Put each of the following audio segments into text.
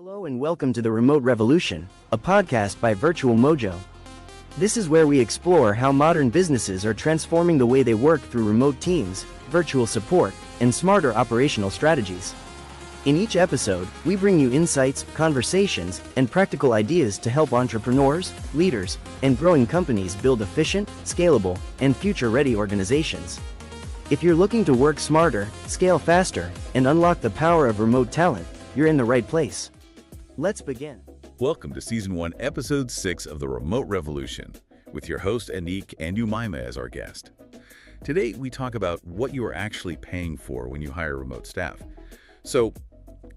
Hello and welcome to the Remote Revolution, a podcast by Virtual Mojo. This is where we explore how modern businesses are transforming the way they work through remote teams, virtual support, and smarter operational strategies. In each episode, we bring you insights, conversations, and practical ideas to help entrepreneurs, leaders, and growing companies build efficient, scalable, and future-ready organizations. If you're looking to work smarter, scale faster, and unlock the power of remote talent, you're in the right place. Let's begin. Welcome to Season 1, Episode 6 of The Remote Revolution, with your host Anik and Umaima as our guest. Today, we talk about what you are actually paying for when you hire remote staff. So,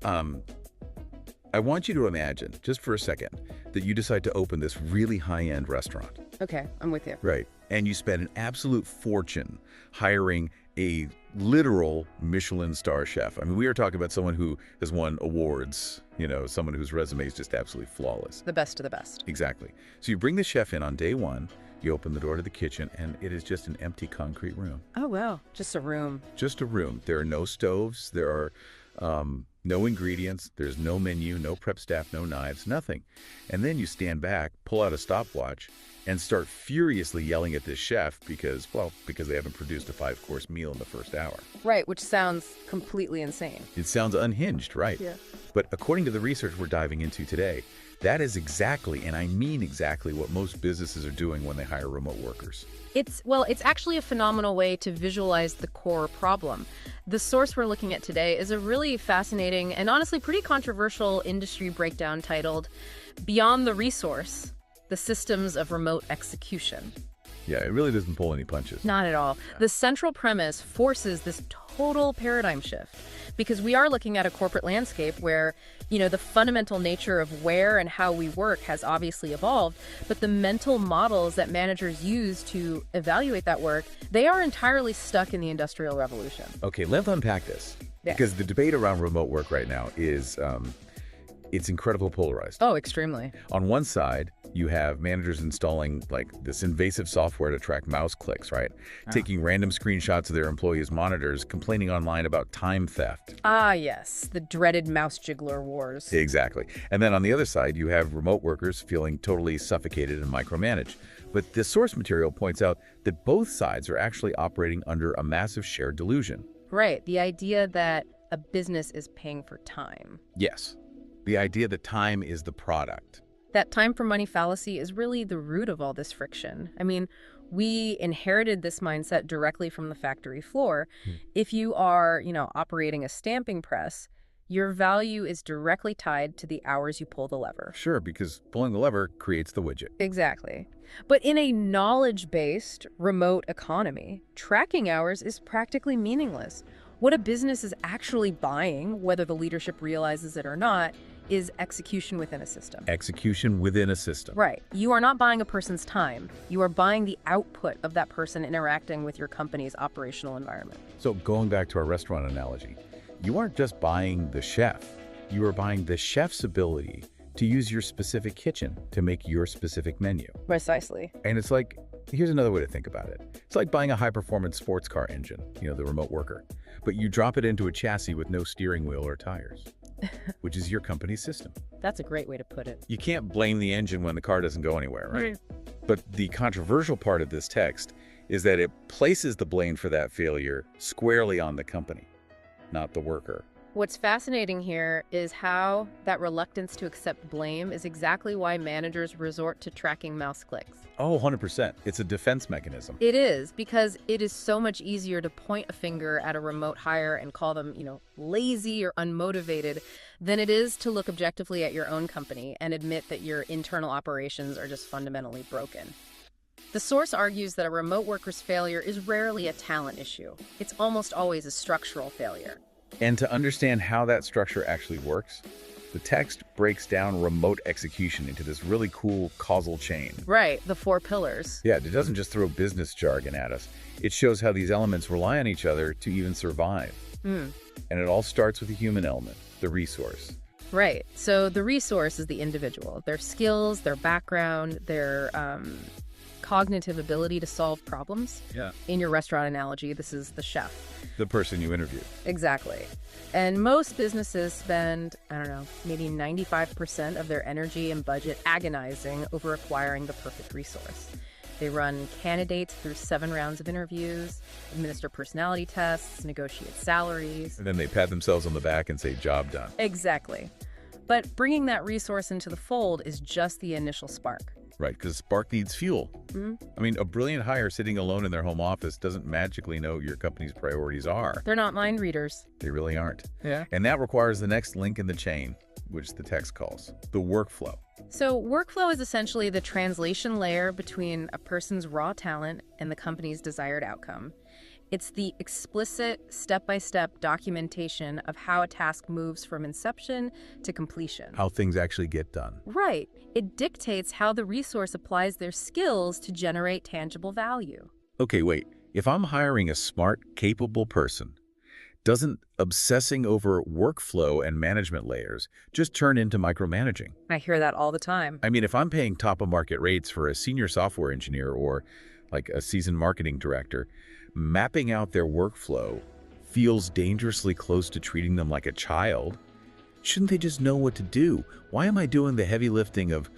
I want you to imagine, just for a second, that you decide to open this really high-end restaurant. Okay, I'm with you. Right. And you spend an absolute fortune hiring a literal Michelin star chef. I mean, we are talking about someone who has won awards, someone whose resume is just absolutely flawless. The best of the best. Exactly. So you bring the chef in on day one, you open the door to the kitchen, and it is just an empty concrete room. Oh, wow. Just a room. Just a room. There are no stoves. There are no ingredients. There's no menu, no prep staff, no knives, nothing. And then you stand back, pull out a stopwatch, and start furiously yelling at this chef because they haven't produced a 5-course meal in the first hour. Right, which sounds completely insane. It sounds unhinged, right? Yeah. But according to the research we're diving into today, that is exactly, and I mean exactly, what most businesses are doing when they hire remote workers. It's actually a phenomenal way to visualize the core problem. The source we're looking at today is a really fascinating and honestly pretty controversial industry breakdown titled Beyond the Resource: The Systems of Remote Execution. Yeah, it really doesn't pull any punches. Not at all. The central premise forces this total paradigm shift because we are looking at a corporate landscape where, the fundamental nature of where and how we work has obviously evolved, but the mental models that managers use to evaluate that work, they are entirely stuck in the Industrial Revolution. Okay, let's unpack this. Yes. Because the debate around remote work right now is it's incredibly polarized. Oh, extremely. On one side, you have managers installing this invasive software to track mouse clicks, right? Taking random screenshots of their employees' monitors, complaining online about time theft. Ah, yes. The dreaded mouse jiggler wars. Exactly. And then on the other side, you have remote workers feeling totally suffocated and micromanaged. But the source material points out that both sides are actually operating under a massive shared delusion. Right. The idea that a business is paying for time. Yes. The idea that time is the product. That time for money fallacy is really the root of all this friction. I mean, we inherited this mindset directly from the factory floor. If you are, operating a stamping press, your value is directly tied to the hours you pull the lever. Sure, because pulling the lever creates the widget. Exactly. But in a knowledge-based remote economy, tracking hours is practically meaningless. What a business is actually buying, whether the leadership realizes it or not, is execution within a system. Execution within a system. Right. You are not buying a person's time. You are buying the output of that person interacting with your company's operational environment. So going back to our restaurant analogy, you aren't just buying the chef. You are buying the chef's ability to use your specific kitchen to make your specific menu. Precisely. And it's like, here's another way to think about it. It's like buying a high-performance sports car engine, the remote worker. But you drop it into a chassis with no steering wheel or tires, which is your company's system. That's a great way to put it. You can't blame the engine when the car doesn't go anywhere, right? But the controversial part of this text is that it places the blame for that failure squarely on the company, not the worker. What's fascinating here is how that reluctance to accept blame is exactly why managers resort to tracking mouse clicks. Oh, 100%. It's a defense mechanism. It is, because it is so much easier to point a finger at a remote hire and call them, lazy or unmotivated than it is to look objectively at your own company and admit that your internal operations are just fundamentally broken. The source argues that a remote worker's failure is rarely a talent issue. It's almost always a structural failure. And to understand how that structure actually works, the text breaks down remote execution into this really cool causal chain. Right, the 4 pillars. Yeah, it doesn't just throw business jargon at us. It shows how these elements rely on each other to even survive. And it all starts with the human element, the resource. Right. So the resource is the individual, their skills, their background, their cognitive ability to solve problems. Yeah. In your restaurant analogy, this is the chef. The person you interview. Exactly. And most businesses spend, I don't know, maybe 95% of their energy and budget agonizing over acquiring the perfect resource. They run candidates through 7 rounds of interviews, administer personality tests, negotiate salaries. And then they pat themselves on the back and say, job done. Exactly. But bringing that resource into the fold is just the initial spark. Right, because spark needs fuel. I mean, a brilliant hire sitting alone in their home office doesn't magically know what your company's priorities are. They're not mind readers. They really aren't. Yeah. And that requires the next link in the chain, which the text calls the workflow. So workflow is essentially the translation layer between a person's raw talent and the company's desired outcome. It's the explicit, step-by-step documentation of how a task moves from inception to completion. How things actually get done. Right. It dictates how the resource applies their skills to generate tangible value. Okay, wait. If I'm hiring a smart, capable person, doesn't obsessing over workflow and management layers just turn into micromanaging? I hear that all the time. I mean, if I'm paying top-of-market rates for a senior software engineer or like a seasoned marketing director, mapping out their workflow feels dangerously close to treating them like a child. Shouldn't they just know what to do? Why am I doing the heavy lifting of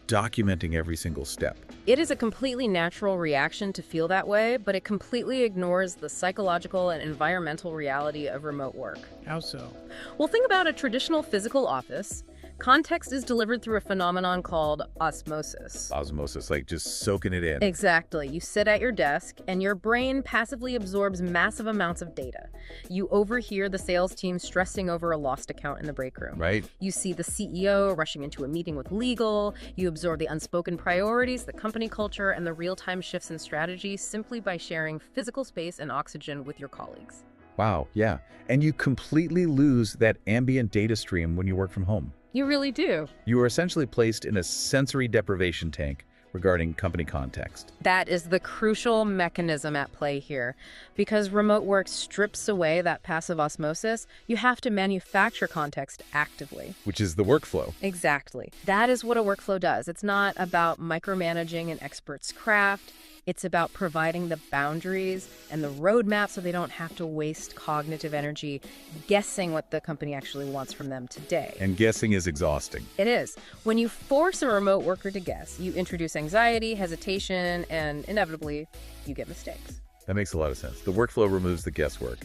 documenting every single step? It is a completely natural reaction to feel that way, but it completely ignores the psychological and environmental reality of remote work. How so? Well, think about a traditional physical office. Context is delivered through a phenomenon called osmosis. Osmosis, like just soaking it in. Exactly. You sit at your desk, and your brain passively absorbs massive amounts of data. You overhear the sales team stressing over a lost account in the break room. Right. You see the CEO rushing into a meeting with legal. You absorb the unspoken priorities, the company culture, and the real-time shifts in strategy simply by sharing physical space and oxygen with your colleagues. Wow, yeah. And you completely lose that ambient data stream when you work from home. You really do. You are essentially placed in a sensory deprivation tank regarding company context. That is the crucial mechanism at play here. Because remote work strips away that passive osmosis, you have to manufacture context actively. Which is the workflow. Exactly. That is what a workflow does. It's not about micromanaging an expert's craft. It's about providing the boundaries and the roadmap so they don't have to waste cognitive energy guessing what the company actually wants from them today. And guessing is exhausting. It is. When you force a remote worker to guess, you introduce anxiety, hesitation, and inevitably, you get mistakes. That makes a lot of sense. The workflow removes the guesswork.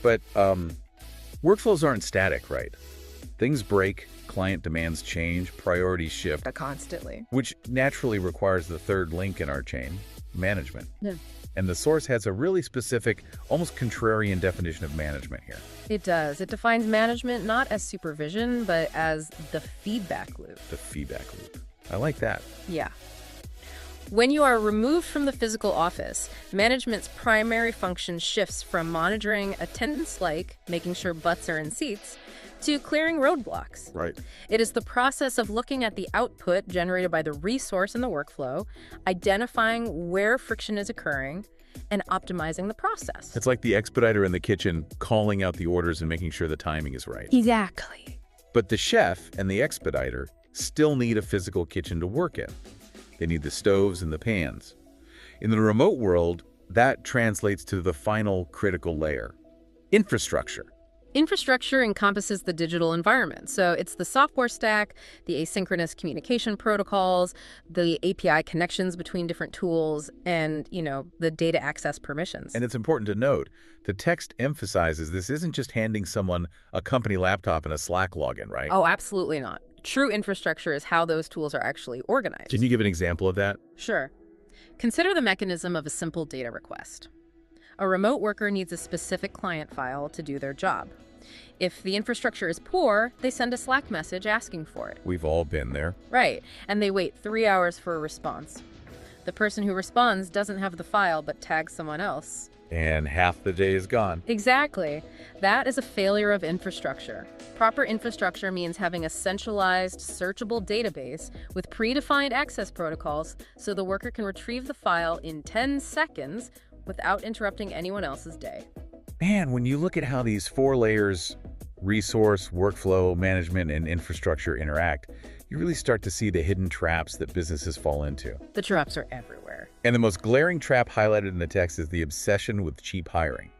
But workflows aren't static, right? Things break, client demands change, priorities shift. Constantly. Which naturally requires the third link in our chain. Management. Yeah. And the source has a really specific, almost contrarian definition of management here. It does. It defines management not as supervision, but as the feedback loop. The feedback loop. I like that. Yeah. When you are removed from the physical office, management's primary function shifts from monitoring attendance, like making sure butts are in seats, to clearing roadblocks. Right. It is the process of looking at the output generated by the resource in the workflow, identifying where friction is occurring, and optimizing the process. It's like the expediter in the kitchen calling out the orders and making sure the timing is right. Exactly. But the chef and the expediter still need a physical kitchen to work in. They need the stoves and the pans. In the remote world, that translates to the final critical layer, infrastructure. Infrastructure encompasses the digital environment. So it's the software stack, the asynchronous communication protocols, the API connections between different tools, and, the data access permissions. And it's important to note, the text emphasizes this isn't just handing someone a company laptop and a Slack login, right? Oh, absolutely not. True infrastructure is how those tools are actually organized. Can you give an example of that? Sure. Consider the mechanism of a simple data request. A remote worker needs a specific client file to do their job. If the infrastructure is poor, they send a Slack message asking for it. We've all been there. Right, and they wait 3 hours for a response. The person who responds doesn't have the file but tags someone else. And half the day is gone. Exactly. That is a failure of infrastructure. Proper infrastructure means having a centralized, searchable database with predefined access protocols so the worker can retrieve the file in 10 seconds without interrupting anyone else's day. Man, when you look at how these 4 layers resource, workflow, management, and infrastructure interact, you really start to see the hidden traps that businesses fall into. The traps are everywhere. And the most glaring trap highlighted in the text is the obsession with cheap hiring.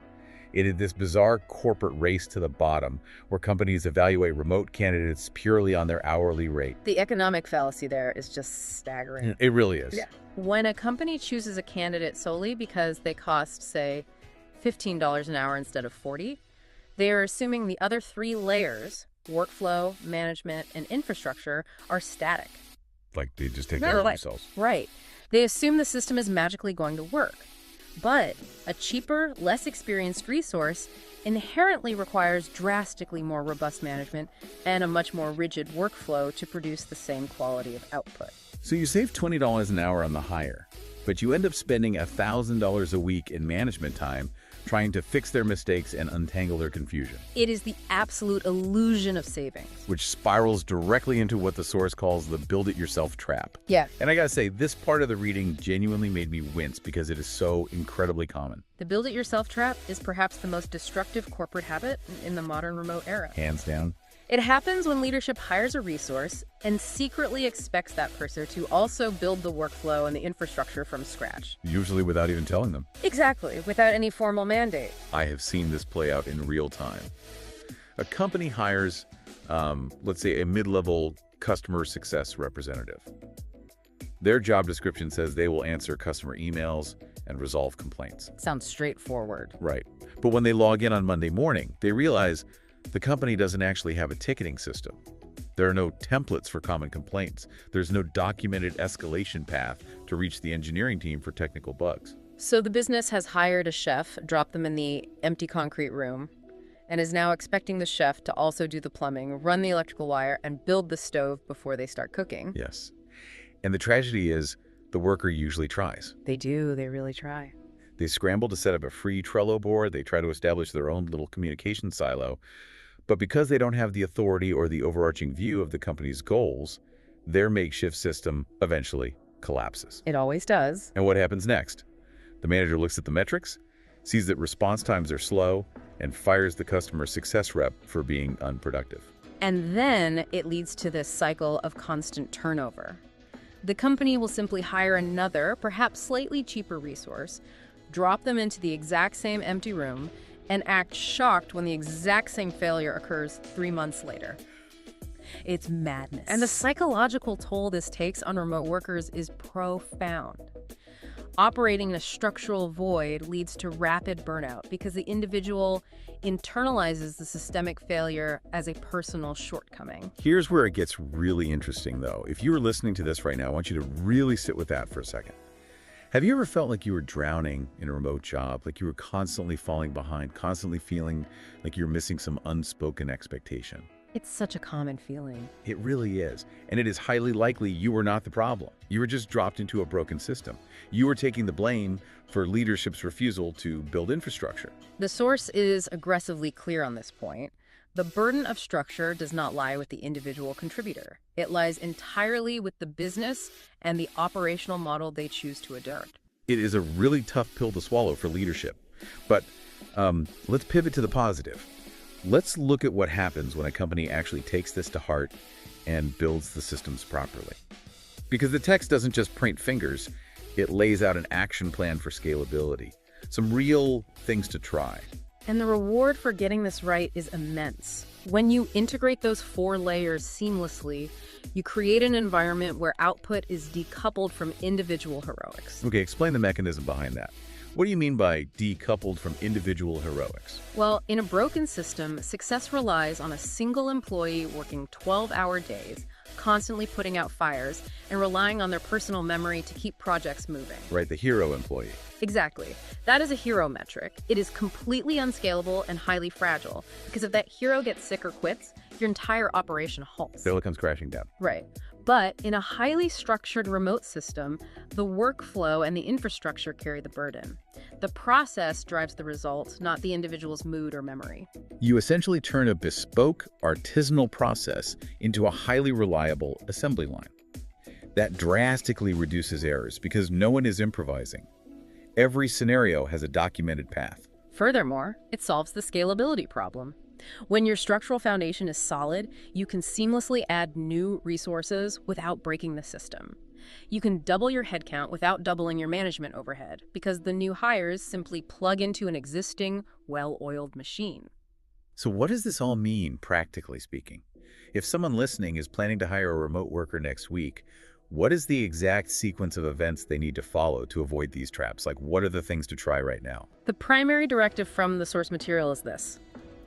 It is this bizarre corporate race to the bottom where companies evaluate remote candidates purely on their hourly rate. The economic fallacy there is just staggering. It really is. Yeah. When a company chooses a candidate solely because they cost, say, $15 an hour instead of $40, they are assuming the other three layers, workflow, management, and infrastructure, are static. Like they just take care of themselves. Right. They assume the system is magically going to work. But a cheaper, less experienced resource inherently requires drastically more robust management and a much more rigid workflow to produce the same quality of output. So you save $20 an hour on the hire, but you end up spending $1,000 a week in management time trying to fix their mistakes and untangle their confusion. It is the absolute illusion of savings, which spirals directly into what the source calls the build-it-yourself trap. Yeah. And I gotta say, this part of the reading genuinely made me wince because it is so incredibly common. The build-it-yourself trap is perhaps the most destructive corporate habit in the modern remote era. Hands down. It happens when leadership hires a resource and secretly expects that person to also build the workflow and the infrastructure from scratch. Usually without even telling them. Exactly, without any formal mandate. I have seen this play out in real time. A company hires, let's say, a mid-level customer success representative. Their job description says they will answer customer emails and resolve complaints. Sounds straightforward. Right. But when they log in on Monday morning, they realize the company doesn't actually have a ticketing system. There are no templates for common complaints. There's no documented escalation path to reach the engineering team for technical bugs. So the business has hired a chef, dropped them in the empty concrete room, and is now expecting the chef to also do the plumbing, run the electrical wire, and build the stove before they start cooking. Yes. And the tragedy is the worker usually tries. They do. They really try. They scramble to set up a free Trello board. They try to establish their own little communication silo. But because they don't have the authority or the overarching view of the company's goals, their makeshift system eventually collapses. It always does. And what happens next? The manager looks at the metrics, sees that response times are slow, and fires the customer success rep for being unproductive. And then it leads to this cycle of constant turnover. The company will simply hire another, perhaps slightly cheaper resource, drop them into the exact same empty room, and act shocked when the exact same failure occurs 3 months later. It's madness. And the psychological toll this takes on remote workers is profound. Operating in a structural void leads to rapid burnout because the individual internalizes the systemic failure as a personal shortcoming. Here's where it gets really interesting, though. If you were listening to this right now, I want you to really sit with that for a second. Have you ever felt like you were drowning in a remote job, like you were constantly falling behind, constantly feeling like you're missing some unspoken expectation? It's such a common feeling. It really is. And it is highly likely you were not the problem. You were just dropped into a broken system. You were taking the blame for leadership's refusal to build infrastructure. The source is aggressively clear on this point. The burden of structure does not lie with the individual contributor. It lies entirely with the business and the operational model they choose to adopt. It is a really tough pill to swallow for leadership. But let's pivot to the positive. Let's look at what happens when a company actually takes this to heart and builds the systems properly. Because the text doesn't just point fingers, it lays out an action plan for scalability, some real things to try. And the reward for getting this right is immense. When you integrate those 4 layers seamlessly, you create an environment where output is decoupled from individual heroics. Okay, explain the mechanism behind that. What do you mean by decoupled from individual heroics? Well, in a broken system, success relies on a single employee working 12-hour days, constantly putting out fires, and relying on their personal memory to keep projects moving. Right, the hero employee. Exactly. That is a hero metric. It is completely unscalable and highly fragile, because if that hero gets sick or quits, your entire operation halts. So it comes crashing down. Right. But in a highly structured remote system, the workflow and the infrastructure carry the burden. The process drives the result, not the individual's mood or memory. You essentially turn a bespoke, artisanal process into a highly reliable assembly line. That drastically reduces errors because no one is improvising. Every scenario has a documented path. Furthermore, it solves the scalability problem. When your structural foundation is solid, you can seamlessly add new resources without breaking the system. You can double your headcount without doubling your management overhead because the new hires simply plug into an existing, well-oiled machine. So what does this all mean, practically speaking? If someone listening is planning to hire a remote worker next week, what is the exact sequence of events they need to follow to avoid these traps? Like, what are the things to try right now? The primary directive from the source material is this: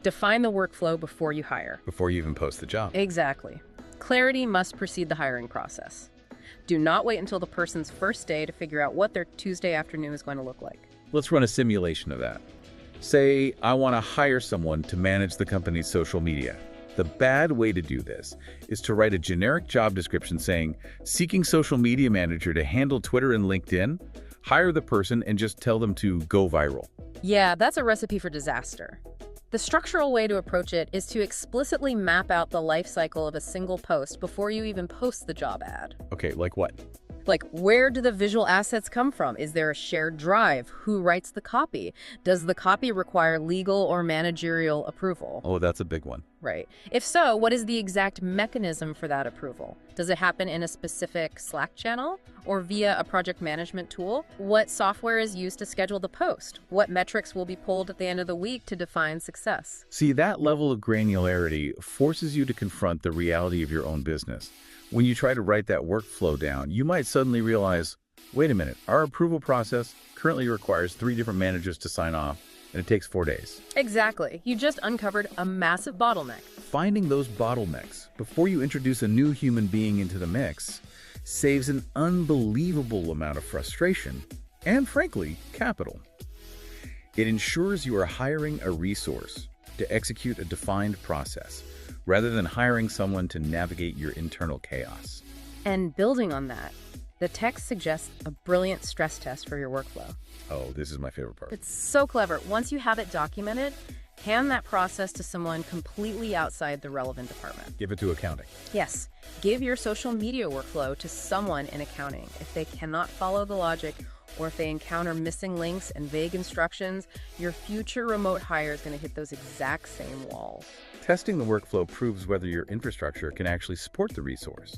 define the workflow before you hire. Before you even post the job. Exactly. Clarity must precede the hiring process. Do not wait until the person's first day to figure out what their Tuesday afternoon is going to look like. Let's run a simulation of that. Say I want to hire someone to manage the company's social media. The bad way to do this is to write a generic job description saying, seeking social media manager to handle Twitter and LinkedIn, hire the person and just tell them to go viral. Yeah, that's a recipe for disaster. The structural way to approach it is to explicitly map out the life cycle of a single post before you even post the job ad. Okay, like what? Like, where do the visual assets come from? Is there a shared drive? Who writes the copy? Does the copy require legal or managerial approval? Oh, that's a big one. Right. If so, what is the exact mechanism for that approval? Does it happen in a specific Slack channel or via a project management tool? What software is used to schedule the post? What metrics will be pulled at the end of the week to define success? See, that level of granularity forces you to confront the reality of your own business. When you try to write that workflow down, you might suddenly realize, wait a minute, our approval process currently requires 3 different managers to sign off, and it takes 4 days. Exactly. You just uncovered a massive bottleneck. Finding those bottlenecks before you introduce a new human being into the mix saves an unbelievable amount of frustration and, frankly, capital. It ensures you are hiring a resource to execute a defined process, rather than hiring someone to navigate your internal chaos. And building on that, the text suggests a brilliant stress test for your workflow. Oh, this is my favorite part. It's so clever. Once you have it documented, hand that process to someone completely outside the relevant department. Give it to accounting. Yes, give your social media workflow to someone in accounting. If they cannot follow the logic, or if they encounter missing links and vague instructions, your future remote hire is going to hit those exact same walls. Testing the workflow proves whether your infrastructure can actually support the resource.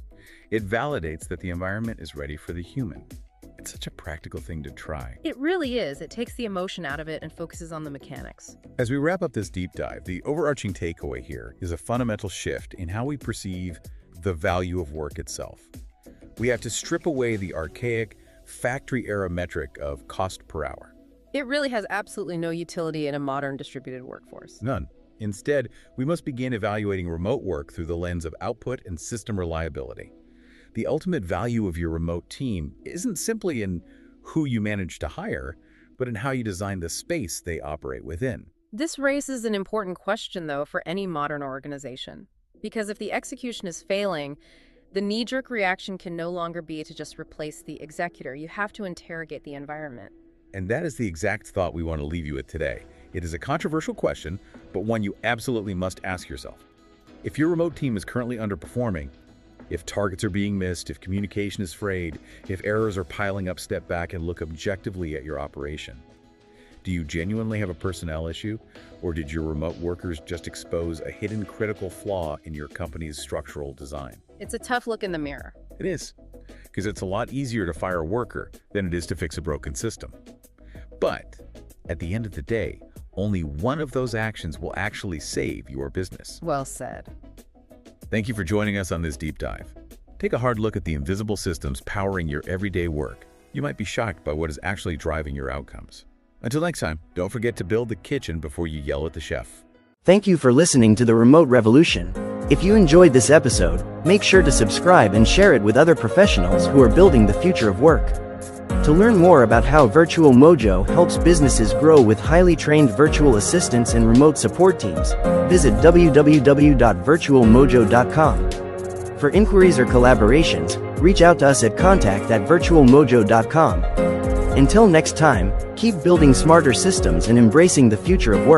It validates that the environment is ready for the human. It's such a practical thing to try. It really is. It takes the emotion out of it and focuses on the mechanics. As we wrap up this deep dive, the overarching takeaway here is a fundamental shift in how we perceive the value of work itself. We have to strip away the archaic, factory-era metric of cost per hour. It really has absolutely no utility in a modern distributed workforce. None. Instead, we must begin evaluating remote work through the lens of output and system reliability. The ultimate value of your remote team isn't simply in who you manage to hire, but in how you design the space they operate within. This raises an important question, though, for any modern organization. Because if the execution is failing, the knee-jerk reaction can no longer be to just replace the executor. You have to interrogate the environment. And that is the exact thought we want to leave you with today. It is a controversial question, but one you absolutely must ask yourself. If your remote team is currently underperforming, if targets are being missed, if communication is frayed, if errors are piling up, step back and look objectively at your operation. Do you genuinely have a personnel issue, or did your remote workers just expose a hidden critical flaw in your company's structural design? It's a tough look in the mirror. It is, because it's a lot easier to fire a worker than it is to fix a broken system. But at the end of the day, only one of those actions will actually save your business. Well said. Thank you for joining us on this deep dive. Take a hard look at the invisible systems powering your everyday work. You might be shocked by what is actually driving your outcomes. Until next time, don't forget to build the kitchen before you yell at the chef. Thank you for listening to The Remote Revolution. If you enjoyed this episode, make sure to subscribe and share it with other professionals who are building the future of work. To learn more about how Virtual Mojo helps businesses grow with highly trained virtual assistants and remote support teams, visit www.virtualmojo.com. For inquiries or collaborations, reach out to us at contact@virtualmojo.com. Until next time, keep building smarter systems and embracing the future of work.